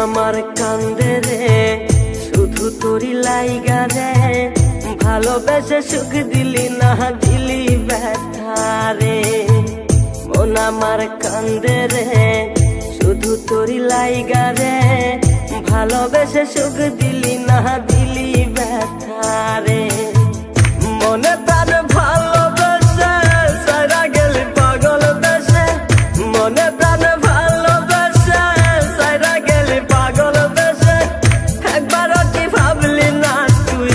আমার কান্দে রে শুধু তোরি লাইগা রে, ভালোবেসে সুখ দিলি না দিলি ব্যথা রে। মন আমার কান্দে রে শুধু তোরি লাইগা রে, ভালোবেসে সুখ দিলি না দিলি ব্যথা রে। মনে প্রাণ ভালোবেসে সারা গেলি পাগল বেশে, মনে প্রাণ ভালোবেসে সারা গেলি পাগল বেশে, একবারও কি ভাবলি না তুই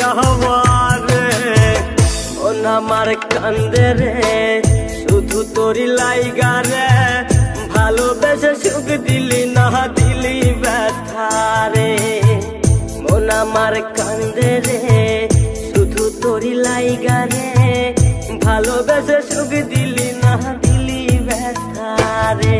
আমার রে। মন আমার কান্দে রে শুধু তোরি লাইগা রে, ভালোবেসে সুখ দিলি না দিলি ব্যথা রে। মন আমার কান্দে রে শুধু তোরি লাইগা রে, ভালোবেসে সুখ দিলি না দিলি ব্যথা রে।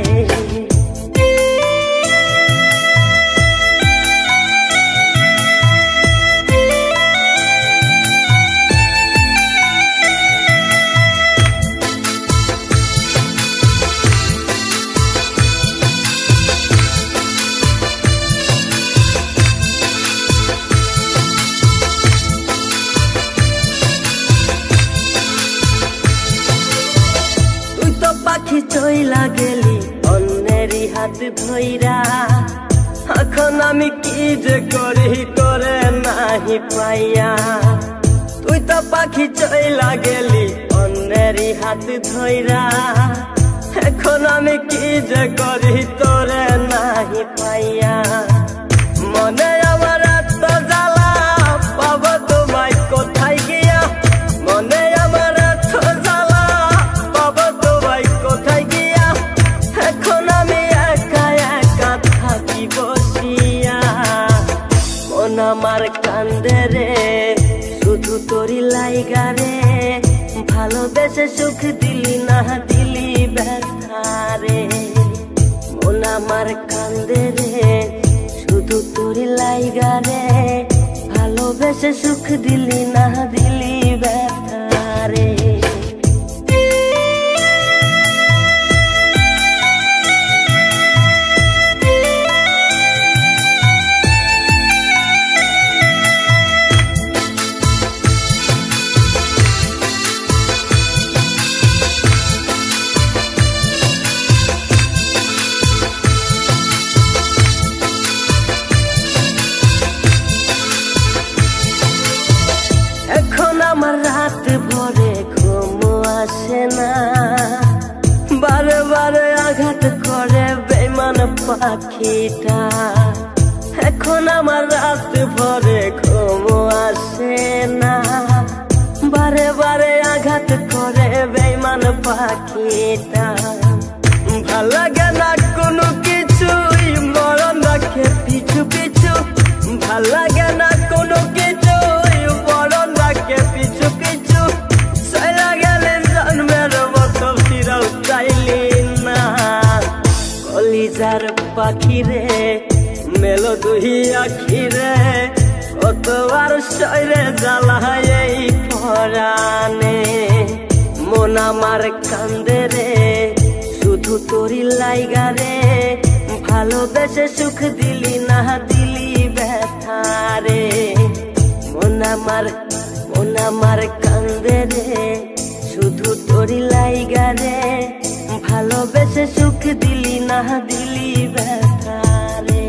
পাখি চইলা গেলি অন্যেরই হাত ধইরা, এখন আমি কি যে করি করে নাহি পাইয়া। তুই তো পাখি চইলা গেলি অন্যেরই হাত ধইরা, এখন আমি কি যে করি তোরে নাহি পাইয়া। মনে আমার এত জ্বালা পাব তোমায় কোথায় গিয়া, মনে আমার এত জ্বালা পাব তোমায় কোথায় গিয়া, এখন আমি একা একা থাকি বসিয়া। মন আমার কান্দে রে শুধু তোরি লাইগা রে, ভালোবেসে সুখ দিলি না দিলি ব্যথা রে। মন আমার কান্দে রে শুধু তোরি লাইগা রে, ভালোবেসে সুখ দিলি না দিলি ব্যথা রে। এখন আমার রাত ভরে ঘুম আসে না, বারে বারে আঘাত করে বেঈমান পাখিটা। এখন আমার রাত ভরে ঘুম আসে না, বারে বারে আঘাত করে বেঈমান পাখিটা। ভাল লাগে না কোনো কিছুই মরণ রাখে পিছু পিছু, ভাল লাগে না কোনো কিছুই মরণ রাখে পিছু পিছু। চলা গেলে জন্মের মতো ফিরাও চাইলি না, কলিজার পাখি রে মেলো দুই আখি রে, কতবার শরীরে জ্বালায় এই পরাণে। মন আমার কান্দে রে শুধু তোরি লাইগা রে, ভালোবেসে সুখ দিলি না দিলি ব্যথা রে। মন আমার কান্দে রে শুধু তোরি লাইগা রে, ভালোবেসে সুখ দিলি না দিলি ব্যথা রে।